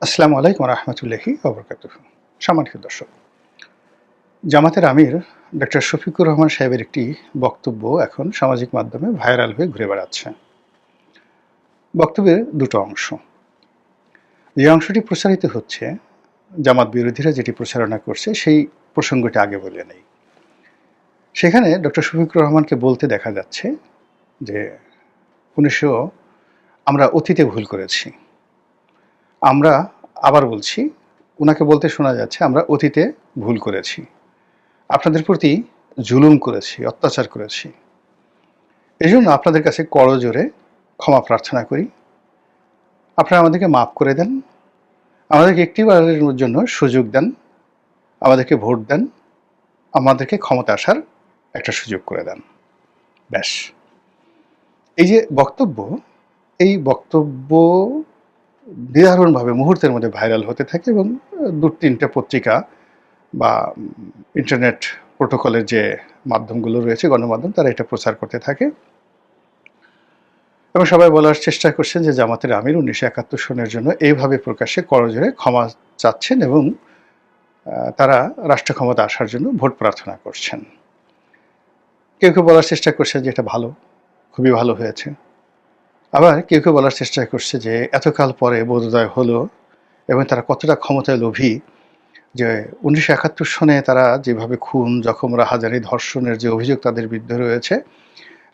আসসালামু আলাইকুম রহমতুল্লাহি ওবরকাতুহু। সম্মানিত দর্শক, জামাতের আমির ডক্টর শফিকুর রহমান সাহেবের একটি বক্তব্য এখন সামাজিক মাধ্যমে ভাইরাল হয়ে ঘুরে বেড়াচ্ছে। বক্তব্যের দুটো অংশ। যে অংশটি প্রচারিত হচ্ছে, জামাত বিরোধীরা যেটি প্রচারণা করছে সেই প্রসঙ্গটি আগে বলে নেই। সেখানে ডক্টর শফিকুর রহমানকে বলতে দেখা যাচ্ছে যে উনিশশো আমরা অতীতে ভুল করেছি। আমরা আবার বলছি, উনাকে বলতে শোনা যাচ্ছে আমরা অতীতে ভুল করেছি, আপনাদের প্রতি জুলুম করেছি, অত্যাচার করেছি। এজন্য আপনাদের কাছে করজোরে ক্ষমা প্রার্থনা করি। আপনারা আমাদেরকে মাফ করে দেন। আমাদেরকে একটিবারের জন্য সুযোগ দেন। আমাদেরকে ভোট দেন। আমাদেরকে ক্ষমতায় আসার একটা সুযোগ করে দেন। ব্যাস। এই যে বক্তব্য, এই বক্তব্য নিদারুণভাবে মুহূর্তের মধ্যে ভাইরাল হতে থাকে এবং ২-৩টে পত্রিকা বা ইন্টারনেট প্রোটোকলের যে মাধ্যমগুলো রয়েছে, গণমাধ্যম, তারা এটা প্রচার করতে থাকে এবং সবাই বলার চেষ্টা করছেন যে জামাতের আমির ১৯৭১ সনের জন্য এইভাবে প্রকাশ্যে করজোড়ে ক্ষমা চাচ্ছেন এবং তারা রাষ্ট্র ক্ষমতা আসার জন্য ভোট প্রার্থনা করছেন। কেউ কেউ বলার চেষ্টা করছে যে এটা ভালো, খুবই ভালো হয়েছে। আবার কেউ কেউ বলার চেষ্টা করছে যে এতকাল পরে বোধোদয় হলো এবং তারা কতটা ক্ষমতায় লোভী যে ১৯৭১ সনে তারা যেভাবে খুন, জখম, রাহাজানি, ধর্ষণের যে অভিযোগ তাদের বিরুদ্ধে রয়েছে,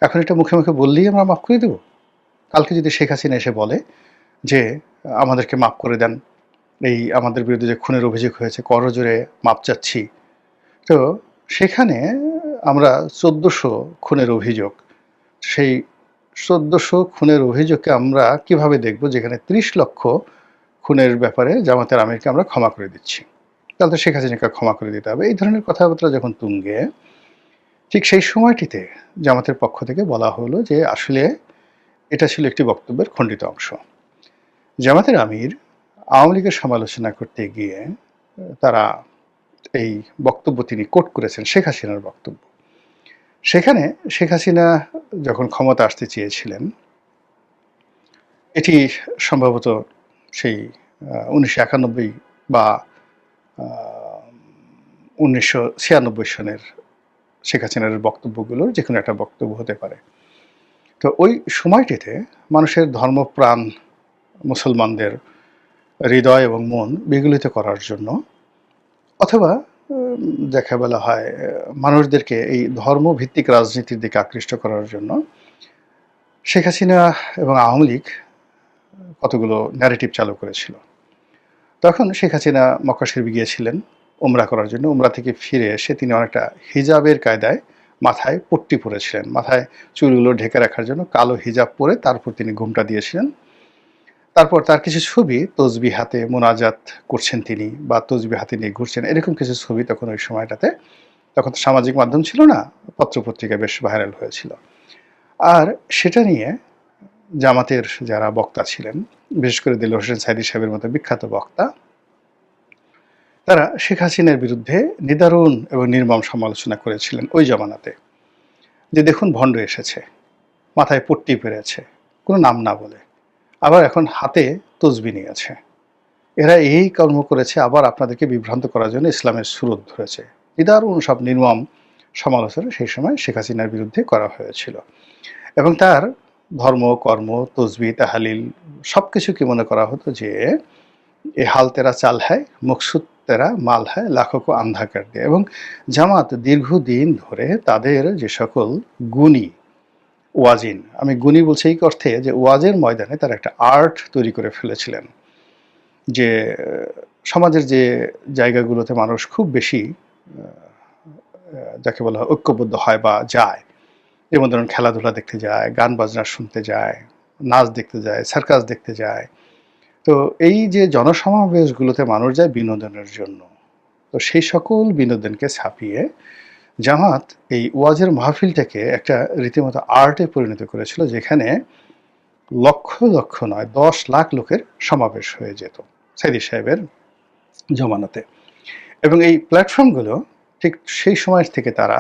এখন এটা মুখে মুখে বললেই আমরা মাফ করে দেব। কালকে যদি শেখ হাসিনা এসে বলে যে আমাদেরকে মাফ করে দেন, এই আমাদের বিরুদ্ধে যে খুনের অভিযোগ হয়েছে, করজোড়ে মাপ চাচ্ছি, তো সেখানে আমরা ১৪০০ খুনের অভিযোগ, সেই ১৪০০ খুনের অভিযোগকে আমরা কিভাবে দেখব যেখানে ৩০ লক্ষ খুনের ব্যাপারে জামাতের আমিরকে আমরা ক্ষমা করে দিচ্ছি, তাহলে তো শেখ হাসিনাকে ক্ষমা করে দিতে হবে। এই ধরনের কথাবার্তা যখন তুঙ্গে, ঠিক সেই সময়টিতে জামাতের পক্ষ থেকে বলা হলো যে আসলে এটা ছিল একটি বক্তব্যের খণ্ডিত অংশ। জামাতের আমির আওয়ামী লীগের সমালোচনা করতে গিয়ে তারা এই বক্তব্য তিনি কোট করেছেন শেখ হাসিনার বক্তব্য। সেখানে শেখ হাসিনা যখন ক্ষমতা আসতে চেয়েছিলেন, এটি সম্ভবত সেই ১৯৯১ বা ১৯৯৬ সনের শেখ হাসিনার বক্তব্যগুলোর যে কোনো একটা বক্তব্য হতে পারে। তো ওই সময়টিতে মানুষের ধর্মপ্রাণ মুসলমানদের হৃদয় এবং মন বিগলিত করার জন্য, অথবা দেখা বলা হয় মানুষদেরকে এই ধর্মভিত্তিক রাজনীতির দিকে আকৃষ্ট করার জন্য শেখ হাসিনা এবং আওয়ামী লীগ কতগুলো ন্যারেটিভ চালু করেছিল। তখন শেখ হাসিনা মক্কা শরীফে গিয়েছিলেন উমরা করার জন্য। উমরা থেকে ফিরে এসে তিনি অনেকটা হিজাবের কায়দায় মাথায় পট্টি পরেছিলেন, মাথায় চুলগুলো ঢেকে রাখার জন্য কালো হিজাব পরে তারপর তিনি ঘুমটা দিয়েছিলেন। তারপর তার কিছু ছবি তসবিহ হাতে মোনাজাত করছেন তিনি, বা তসবিহ হাতে নিয়ে ঘুরছেন, এরকম কিছু ছবি তখন ওই সময়টাতে, তখন তো সামাজিক মাধ্যম ছিল না, পত্রপত্রিকায় বেশ ভাইরাল হয়েছিল। আর সেটা নিয়ে জামাতের যারা বক্তা ছিলেন, বিশেষ করে দেলোয়ার হোসেন সাঈদী সাহেবের মতো বিখ্যাত বক্তা, তারা শেখ হাসিনার বিরুদ্ধে নিদারুণ এবং নির্মম সমালোচনা করেছিলেন ওই জমানাতে, যে দেখুন ভণ্ড এসেছে, মাথায় পট্টি পেরেছে, কোনো নাম না বলে, আবার এখন হাতে তসবি নিয়েছে, এরা এই কর্ম করেছে, আবার আপনাদেরকে বিভ্রান্ত করার জন্য ইসলামের সুরত ধরেছে। নিদারুণ সব নির্মম সমালোচনা সেই সময় শেখ হাসিনার বিরুদ্ধে করা হয়েছিল এবং তার ধর্ম, কর্ম, তসবি, তাহালিল সব কিছুকে মনে করা হতো যে এ হাল তেরা চাল হ্যায়, মকসুদ তেরা মাল হ্যায়, লাখো কো আন্ধা কর দিয়ে। এবং জামাত দীর্ঘদিন ধরে তাদের যে সকল গুণী ওয়াজিন, আমি গুণী বলছি এই অর্থে যে ওয়াজের ময়দানে তারা একটা আর্ট তৈরি করে ফেলেছিলেন, যে সমাজের যে জায়গাগুলোতে মানুষ খুব বেশি যাকে বলা হয় ঐক্যবদ্ধ হয় বা যায়, যেমন ধরুন খেলাধুলা দেখতে যায়, গান বাজনা শুনতে যায়, নাচ দেখতে যায়, সার্কাস দেখতে যায়, তো এই যে জনসমাবেশগুলোতে মানুষ যায় বিনোদনের জন্য, তো সেই সকল বিনোদনকে ছাপিয়ে জামাত এই ওয়াজের মাহফিলটাকে একটা রীতিমতো আর্টে পরিণত করেছিল, যেখানে লক্ষ লক্ষ নয় ১০ লাখ লোকের সমাবেশ হয়ে যেত সাইদি সাহেবের জমানাতে। এবং এই প্ল্যাটফর্মগুলো ঠিক সেই সময় থেকে তারা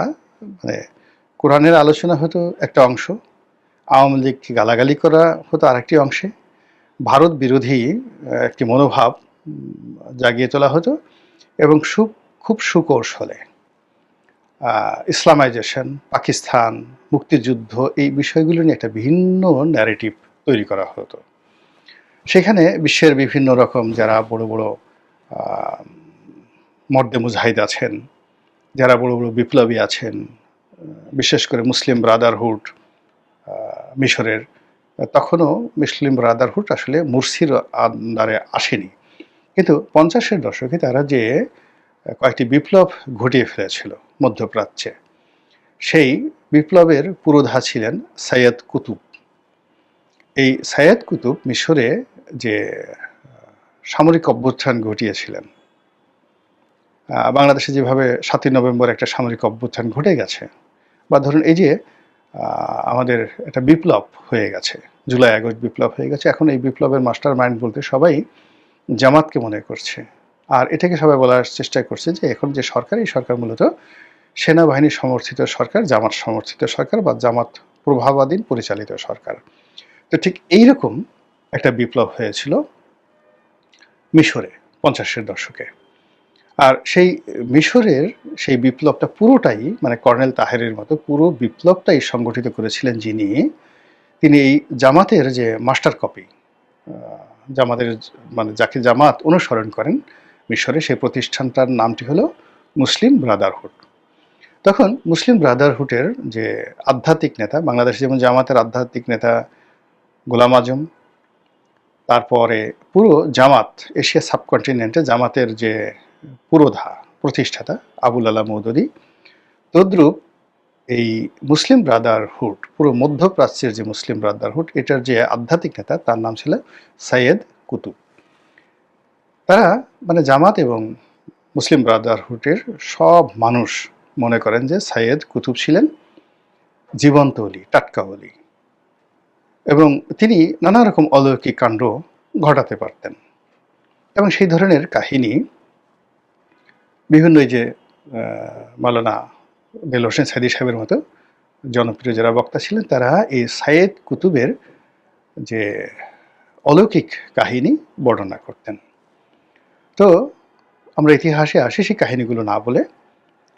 মানে কোরআনের আলোচনা হতো একটা অংশ, আওয়ামী লীগকে গালাগালি করা হতো আরেকটি অংশে, ভারত বিরোধী একটি মনোভাব জাগিয়ে তোলা হতো এবং খুব সুকৌশলে ইসলামাইজেশন, পাকিস্তান, মুক্তিযুদ্ধ এই বিষয়গুলো নিয়ে একটা ভিন্ন ন্যারেটিভ তৈরি করা হতো। সেখানে বিশ্বের বিভিন্ন রকম যারা বড় বড় মর্দে মুজাহিদ আছেন, যারা বড় বড় বিপ্লবী আছেন, বিশেষ করে মুসলিম ব্রাদারহুড মিশরের, তখনও মুসলিম ব্রাদারহুড আসলে মুরসির আন্ডারে আসেনি, কিন্তু 50-এর দশকে তারা যে কয়েকটি বিপ্লব ঘটিয়ে ফেলেছিল মধ্যপ্রাচ্যে, সেই বিপ্লবের পুরোধা ছিলেন সৈয়দ কুতুব। এই সৈয়দ কুতুব মিশরে যে সামরিক অভ্যুত্থান ঘটিয়েছিলেন, বাংলাদেশে যেভাবে 7ই নভেম্বর একটা সামরিক অভ্যুত্থান ঘটে গেছে, বা ধরুন এই যে আমাদের একটা বিপ্লব হয়ে গেছে, জুলাই আগস্ট বিপ্লব হয়ে গেছে, এখন এই বিপ্লবের মাস্টার মাইন্ড বলতে সবাই জামাতকে মনে করছে। আর এটাকে সবাই বলার চেষ্টা করছে যে এখন যে সরকার, এই সরকার মূলত সেনাবাহিনী সমর্থিত সরকার, জামাত সমর্থিত সরকার বা জামাত প্রভাবাধীন পরিচালিত সরকার। তো ঠিক এইরকম একটা বিপ্লব হয়েছিল মিশরে 50-এর দশকে। আর সেই মিশরের সেই বিপ্লবটা পুরোটাই, মানে কর্নেল তাহেরের মতো পুরো বিপ্লবটাই সংগঠিত করেছিলেন যিনি, তিনি এই জামাতের যে মাস্টার কপি, জামাতের মানে যাকে জামাত অনুসরণ করেন মিশরে, সেই প্রতিষ্ঠানটার নামটি হলো মুসলিম ব্রাদারহুড। তখন মুসলিম ব্রাদারহুডের যে আধ্যাত্মিক নেতা, বাংলাদেশে যেমন জামাতের আধ্যাত্মিক নেতা গোলাম আজম, তারপরে পুরো জামাত এশিয়া সাবকন্টিনেন্টে জামাতের যে পুরোধা প্রতিষ্ঠাতা আবুল আলা মওদুদী, তদ্রূপ এই মুসলিম ব্রাদারহুড, পুরো মধ্যপ্রাচ্যের যে মুসলিম ব্রাদারহুড, এটার যে আধ্যাত্মিক নেতা তার নাম ছিল সৈয়দ কুতুব। তারা মানে জামাত এবং মুসলিম ব্রাদারহুডের সব মানুষ মনে করেন যে সৈয়দ কুতুব ছিলেন জীবন্ত অলি, টাটকা অলি, এবং তিনি নানা রকম অলৌকিক কাণ্ড ঘটাতে পারতেন। এবং সেই ধরনের কাহিনী বিভিন্ন, এই যে মাওলানা দেলোয়ার হোসেন সাইদী সাহেবের মতো জনপ্রিয় যারা বক্তা ছিলেন, তারা এই সৈয়দ কুতুবের যে অলৌকিক কাহিনী বর্ণনা করতেন। তো আমরা ইতিহাসে আসি, সেই কাহিনীগুলো না বলে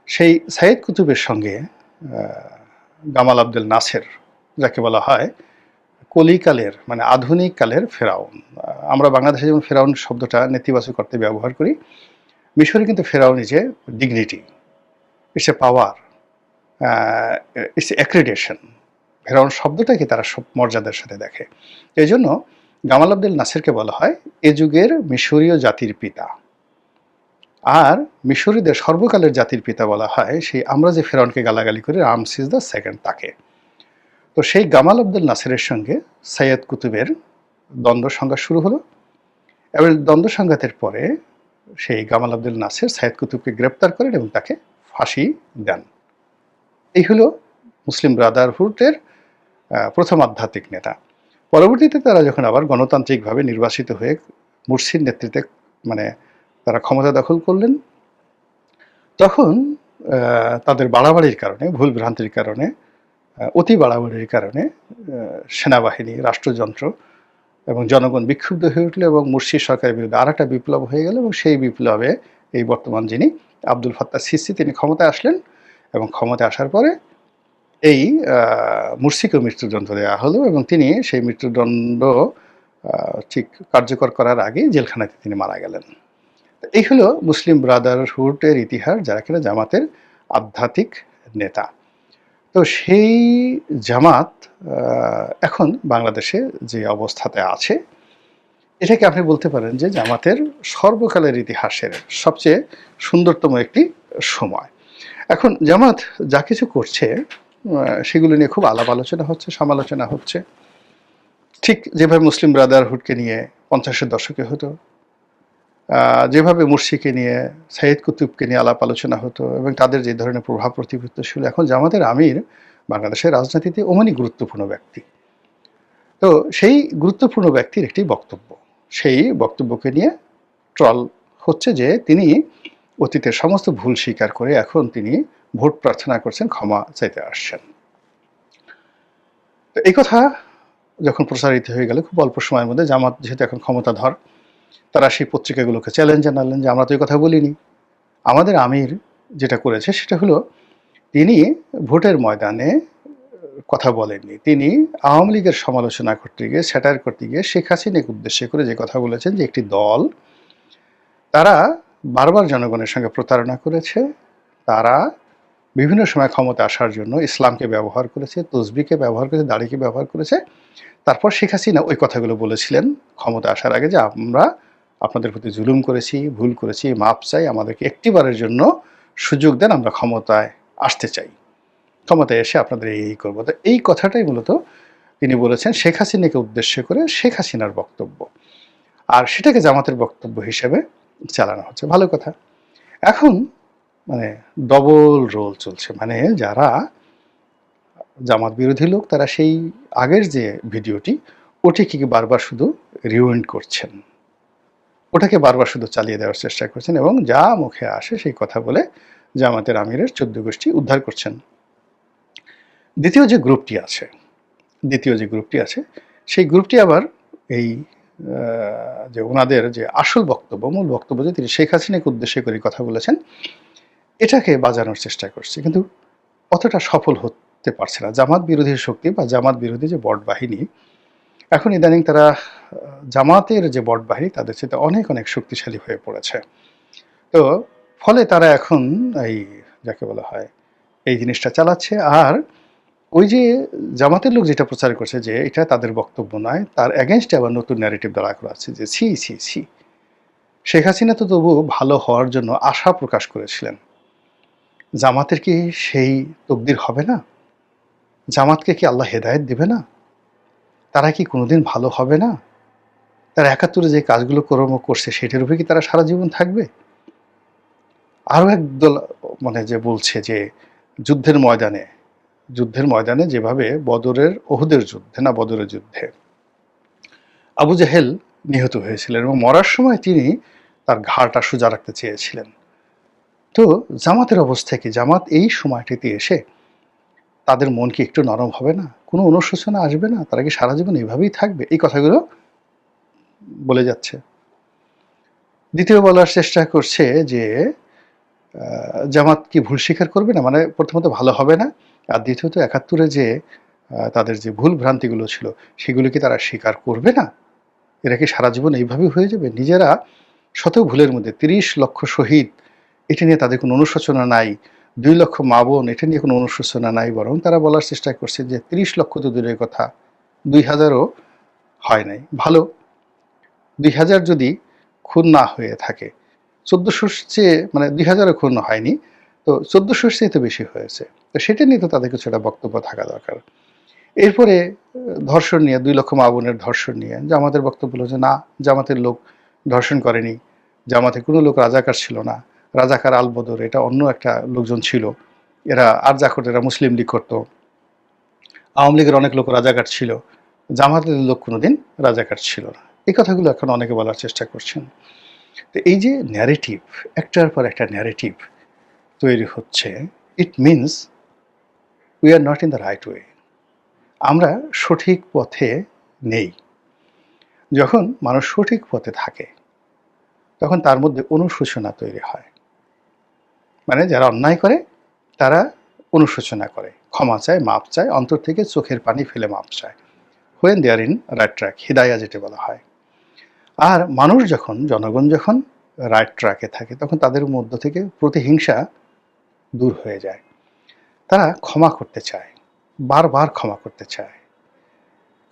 সেই সৈয়দ কুতুবের সঙ্গে গামাল আব্দেল নাসের, যাকে বলা হয় কলিকালের মানে আধুনিক কালের ফেরাউন, আমরা বাংলাদেশে যেমন ফেরাউন শব্দটা নেতিবাচক অর্থে ব্যবহার করি, মিশরে কিন্তু ফেরাউন is a dignity, it's a power, it's accreditation. ফেরাউন শব্দটাকে তারা সব মর্যাদার সাথে দেখে। এই জন্য গামাল আব্দেল নাসেরকে বলা হয় এ যুগের মিশরীয় জাতির পিতা। আর মিশরীদের সর্বকালের জাতির পিতা বলা হয় সেই আমরা যে ফেরাউনকে গালাগালি করি, রামসিস দ্য সেকেন্ড, তাকে। তো সেই গামাল আব্দেল নাসেরের সঙ্গে সৈয়দ কুতুবের দ্বন্দ্ব সংঘাত শুরু হলো, এবং দ্বন্দ্ব সংঘাতের পরে সেই গামাল আব্দেল নাসের সৈয়দ কুতুবকে গ্রেপ্তার করেন এবং তাকে ফাঁসি দেন। এই হলো মুসলিম ব্রাদারহুডের প্রথম আধ্যাত্মিক নেতা। পরবর্তীতে তারা যখন আবার গণতান্ত্রিকভাবে নির্বাচিত হয়ে মুরসির নেতৃত্বে মানে তারা ক্ষমতা দখল করলেন, তখন তাদের বাড়াবাড়ির কারণে, ভুল ভ্রান্তির কারণে, অতি বাড়াবাড়ির কারণে সেনাবাহিনী, রাষ্ট্রযন্ত্র এবং জনগণ বিক্ষুব্ধ হয়ে উঠল এবং মুরসি সরকারের বিরুদ্ধে আর একটা বিপ্লব হয়ে গেল। এবং সেই বিপ্লবে এই বর্তমান যিনি আব্দুল ফাত্তাহ সিসি, তিনি ক্ষমতায় আসলেন, এবং ক্ষমতায় আসার পরে এই মুরসিকে মৃত্যুদণ্ড দেওয়া হলো, এবং তিনি সেই মৃত্যুদণ্ড ঠিক কার্যকর করার আগে জেলখানাতে তিনি মারা গেলেন। এই হলো মুসলিম ব্রাদারহুডের ইতিহাস, যারা কিনা জামাতের আধ্যাত্মিক নেতা। তো সেই জামাত এখন বাংলাদেশে যে অবস্থাতে আছে, এটাকে আপনি বলতে পারেন যে জামাতের সর্বকালের ইতিহাসের সবচেয়ে সুন্দরতম একটি সময়। এখন জামাত যা কিছু করছে সেগুলো নিয়ে খুব আলাপ আলোচনা হচ্ছে, সমালোচনা হচ্ছে। ঠিক যেভাবে মুসলিম ব্রাদারহুডকে নিয়ে 50-এর দশকে হতো, যেভাবে মুরসিকে নিয়ে, সৈয়দ কুতুবকে নিয়ে আলাপ আলোচনা হতো এবং তাদের যে ধরনের প্রভাব প্রতিপত্তি ছিল, এখন জামাতের আমির বাংলাদেশের রাজনীতিতে অমনি গুরুত্বপূর্ণ ব্যক্তি। তো সেই গুরুত্বপূর্ণ ব্যক্তির একটি বক্তব্য, সেই বক্তব্যকে নিয়ে ট্রল হচ্ছে যে তিনি অতীতের সমস্ত ভুল স্বীকার করে এখন তিনি ভোট প্রার্থনা করছেন, ক্ষমা চাইতে আসছেন। তো এই কথা যখন প্রচারিত হয়ে গেল খুব অল্প সময়ের মধ্যে, জামাত যেহেতু এখন ক্ষমতাধর, তারা সেই পত্রিকাগুলোকে চ্যালেঞ্জ জানালেন যে আমরা তো এই কথা বলিনি। আমাদের আমির যেটা করেছে সেটা হলো তিনি ভোটের ময়দানে কথা বলেননি। তিনি আওয়ামী লীগের সমালোচনা করতে গিয়ে, স্যাটায়ার করতে গিয়ে শেখ হাসিনাকে উদ্দেশ্য করে যে কথা বলেছেন যে একটি দল, তারা বারবার জনগণের সঙ্গে প্রতারণা করেছে, তারা বিভিন্ন সময় ক্ষমতা আসার জন্য ইসলামকে ব্যবহার করেছে, তসবিহকে ব্যবহার করেছে, দাড়িকে ব্যবহার করেছে। তারপর শেখ হাসিনা ওই কথাগুলো বলেছিলেন ক্ষমতা আসার আগে যে আমরা আপনাদের প্রতি জুলুম করেছি, ভুল করেছি, মাপ চাই, আমাদেরকে একটিবারের জন্য সুযোগ দেন, আমরা ক্ষমতায় আসতে চাই, ক্ষমতায় এসে আপনাদের এই করবো। তো এই কথাটাই মূলত তিনি বলেছেন শেখ হাসিনাকে উদ্দেশ্য করে, শেখ হাসিনার বক্তব্য, আর সেটাকে জামাতের বক্তব্য হিসেবে চালানো হচ্ছে। ভালো কথা। এখন মানে ডবল রোল চলছে, মানে যারা জামাত বিরোধী লোক তারা সেই আগের যে ভিডিওটি ওটিকে বারবার শুধু রিউইন্ড করছেন, ওটাকে বারবার শুধু চালিয়ে দেওয়ার চেষ্টা করছেন এবং যা মুখে আসে সেই কথা বলে জামাতের আমিরের 14 গোষ্ঠী উদ্ধার করছেন। দ্বিতীয় যে গ্রুপটি আছে সেই গ্রুপটি আবার এই যে ওনাদের যে আসল বক্তব্য, মূল বক্তব্য যে তিনি শেখ হাসিনাকে উদ্দেশ্য করে কথা বলেছেন, এটাকে বাজানোর চেষ্টা করছে, কিন্তু অতটা সফল হতে পারছে না। জামাত বিরোধী শক্তি বা জামাত বিরোধী যে বট বাহিনী, এখন ইদানিং তারা জামাতের যে বট বাহিনী তাদের সাথে অনেক অনেক শক্তিশালী হয়ে পড়েছে। তো ফলে তারা এখন এই যাকে বলা হয় এই জিনিসটা চালাচ্ছে। আর ওই যে জামাতের লোক যেটা প্রচার করছে যে এটা তাদের বক্তব্য নয়, তার এগেনস্টে আবার নতুন ন্যারেটিভ দাঁড়া করাচ্ছে যে ছি ছি ছি, শেখ হাসিনা তো তবু ভালো হওয়ার জন্য আশা প্রকাশ করেছিলেন, জামাতের কি সেই তকদির হবে না? জামাতকে কি আল্লাহ হেদায়েত দেবে না? তারা কি কোনোদিন ভালো হবে না? তারা ৭১ যে কাজগুলো কর্ম করছে সেটার উপরে কি তারা সারা জীবন থাকবে? আরও একদল মানে যে বলছে যে যুদ্ধের ময়দানে যেভাবে ওহুদের যুদ্ধে আবু জাহেল নিহত হয়েছিলেন এবং মরার সময় তিনি তার ঘাড়টা সোজা রাখতে চেয়েছিলেন। তো জামাতের অবস্থা কি? জামাত এই সময়টিতে এসে তাদের মন কি একটু নরম হবে না? কোনো অনুশোচনা আসবে না? তারা কি সারা জীবন এইভাবেই থাকবে? এই কথাগুলো বলে যাচ্ছে। দ্বিতীয় বলার চেষ্টা করছে যে জামাত কি ভুল স্বীকার করবে না? মানে প্রথমত ভালো হবে না, আর দ্বিতীয়ত ৭১ যে তাদের যে ভুল ভ্রান্তিগুলো ছিল সেগুলো কি তারা স্বীকার করবে না? এরা কি সারা জীবন এইভাবেই হয়ে যাবে? নিজেরা শত ভুলের মধ্যে ৩০ লক্ষ শহীদ, এটা নিয়ে তাদের কোনো অনুশোচনা নাই। ২ লক্ষ মা বোন, এটা নিয়ে কোনো অনুশোচনা নাই। বরং তারা বলার চেষ্টা করছে যে ৩০ লক্ষ তো দূরের কথা, ২,০০০ও হয় নাই। ভালো, ২,০০০ যদি খুন না হয়ে থাকে, ১৪০০ চেয়ে মানে ২,০০০ও খুন হয়নি, তো ১৪০০ চেয়ে তো বেশি হয়েছে। তো সেটা নিয়ে তো তাদের কিছু একটা বক্তব্য থাকা দরকার। এরপরে ধর্ষণ নিয়ে, ২ লক্ষ মা বোনের ধর্ষণ নিয়ে জামাতের বক্তব্য হলো যে না, জামাতের লোক ধর্ষণ করেনি, জামাতে কোনো লোক রাজাকার ছিল না, রাজাকার আলবদর এটা অন্য একটা লোকজন ছিল, এরা আর যা করতো এরা মুসলিম লীগ করতো, আওয়ামী লীগের অনেক লোক রাজাকার ছিল, জামাতের লোক কোনোদিন রাজাকার ছিল না। এই কথাগুলো এখন অনেকে বলার চেষ্টা করছেন। তো এই যে ন্যারেটিভ, একটার পর একটা ন্যারেটিভ তৈরি হচ্ছে, it means we are not in the right way, আমরা সঠিক পথে নেই। যখন মানুষ সঠিক পথে থাকে তখন তার মধ্যে অনুশোচনা তৈরি হয়, মানে যারা অন্যায় করে তারা অনুশোচনা করে, ক্ষমা চায়, মাপ চায়, অন্তর থেকে চোখের পানি ফেলে মাপ চায়, when they are in right track, হিদায়া যেটা বলা হয়। আর মানুষ যখন, জনগণ যখন রাইট ট্র্যাকে থাকে তখন তাদের মধ্য থেকে প্রতিহিংসা দূর হয়ে যায়, তারা ক্ষমা করতে চায়, বারবার ক্ষমা করতে চায়,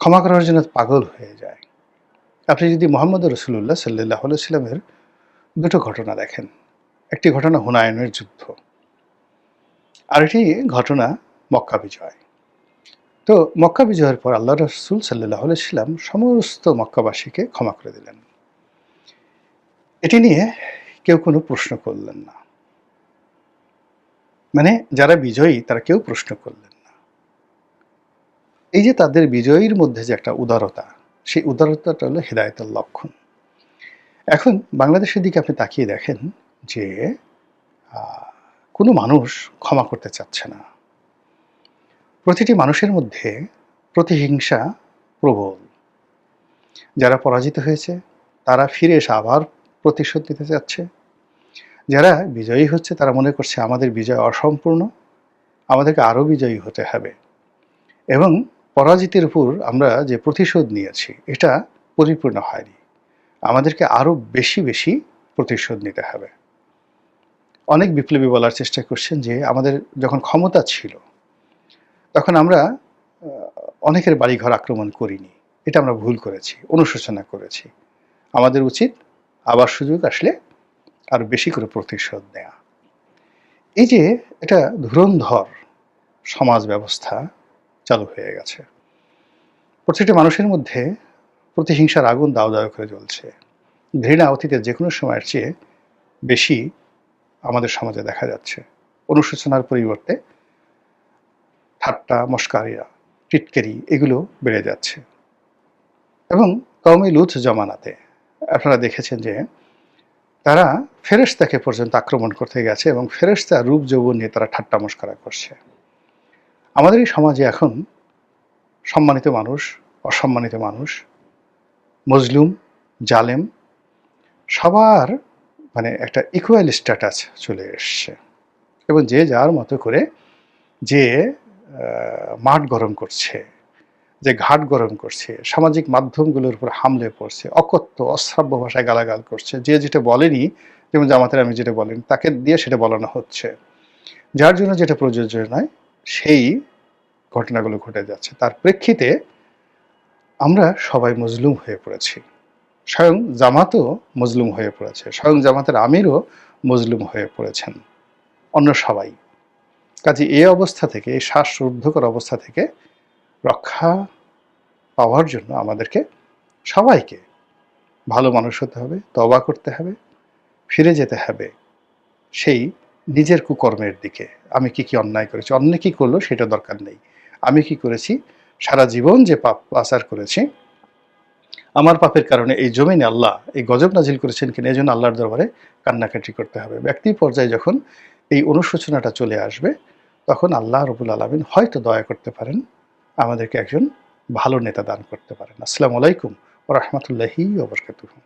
ক্ষমা করার জন্য পাগল হয়ে যায়। আপনি যদি মোহাম্মদ রসুল্লাহ সাল্লাহ সাল্লামের দুটো ঘটনা দেখেন, একটি ঘটনা হুনায়নের যুদ্ধ, আর একটি ঘটনা মক্কা বিজয়। তো মক্কা বিজয়ের পর আল্লাহ রসুল সাল্লাহ সাল্লাম সমস্ত মক্কাবাসীকে ক্ষমা করে দিলেন, এটি নিয়ে কেউ কোনো প্রশ্ন করলেন না, মানে যারা বিজয়ী তারা কেউ প্রশ্ন করলেন না। এই যে তাদের বিজয়ীর মধ্যে যে একটা উদারতা, সেই উদারতাটা হলো হিদায়াতের লক্ষণ। এখন বাংলাদেশের দিকে আপনি তাকিয়ে দেখেন যে কোনো মানুষ ক্ষমা করতে চাচ্ছে না, প্রতিটি মানুষের মধ্যে প্রতিহিংসা প্রবল। যারা পরাজিত হয়েছে তারা ফিরে এসে আবার প্রতিশোধ নিতে যাচ্ছে। যারা বিজয়ী হচ্ছে তারা মনে করছে আমাদের বিজয় অসম্পূর্ণ, আমাদেরকে আরও বিজয়ী হতে হবে, এবং পরাজিতের উপর আমরা যে প্রতিশোধ নিয়েছি এটা পরিপূর্ণ হয়নি, আমাদেরকে আরও বেশি বেশি প্রতিশোধ নিতে হবে। অনেক বিপ্লবী বলার চেষ্টা করছেন যে আমাদের যখন ক্ষমতা ছিল তখন আমরা অনেকের বাড়িঘর আক্রমণ করিনি, এটা আমরা ভুল করেছি, অনুশোচনা করেছি, আমাদের উচিত আবার সুযোগ আসলে আরও বেশি করে প্রতিশোধ নেওয়া। এই যে এটা ধুরন্ধর সমাজ ব্যবস্থা চালু হয়ে গেছে, প্রত্যেকটা মানুষের মধ্যে প্রতিহিংসার আগুন দাউ দাউ করে জ্বলছে। ঘৃণা অতীতের যে কোনো সময়ের চেয়ে বেশি আমাদের সমাজে দেখা যাচ্ছে। অনুশোচনার পরিবর্তে ঠাট্টা, মশকারিয়া, টিটকারি এগুলো বেড়ে যাচ্ছে। এবং কওমে লূত জমানাতে আপনারা দেখেছেন যে তারা ফেরেশতাকে পর্যন্ত আক্রমণ করতে গেছে এবং ফেরেশতার রূপ যৌবন নিয়ে তারা ঠাট্টা মশকরা করছে। আমাদের এই সমাজে এখন সম্মানিত মানুষ, অসম্মানিত মানুষ, মজলুম, জালেম সবার মানে একটা ইকুয়াল স্ট্যাটাস চলে এসছে, এবং যে যার মতো করে যে মাঠ গরম করছে, যে ঘাট গরম করছে, সামাজিক মাধ্যমগুলোর উপর হামলে পড়ছে, অকথ্য অশ্রাব্য ভাষায় গালাগাল করছে, যে যেটা বলেনি, যেমন জামাতের আমি যেটা বলেন তাকে দিয়ে সেটা বলানো হচ্ছে, যার জন্য যেটা প্রযোজ্য নয় সেই ঘটনাগুলো ঘটে যাচ্ছে। তার প্রেক্ষিতে আমরা সবাই মজলুম হয়ে পড়েছি, স্বয়ং জামাতও মজলুম হয়ে পড়েছে, স্বয়ং জামাতের আমিরও মজলুম হয়ে পড়েছেন, অন্য সবাই। কাজে এই অবস্থা থেকে, এই শ্বাসরুদ্ধকর অবস্থা থেকে রক্ষা পাওয়ার জন্য আমাদেরকে সবাইকে ভালো মানুষ হতে হবে, তওবা করতে হবে, ফিরে যেতে হবে সেই নিজের কুকর্মের দিকে। আমি কি কি অন্যায় করেছি, অন্য কি করলো সেটা দরকার নেই, আমি কি করেছি, সারা জীবন যে পাপ আচার করেছি, আমার পাপের কারণে এই জমিনে আল্লাহ এই গজব নাজিল করেছেন কিনা, এই জন্য আল্লাহর দরবারে কান্নাকাটি করতে হবে। ব্যক্তি পর্যায়ে যখন এই অনুশোচনাটা চলে আসবে তখন আল্লাহ রব্বুল আলামিন হয়তো দয়া করতে পারেন, আমাদেরকে একজন ভালো নেতা দান করতে পারেন। আসসালামু আলাইকুম ওয়া রাহমাতুল্লাহি ওয়া বারাকাতুহু।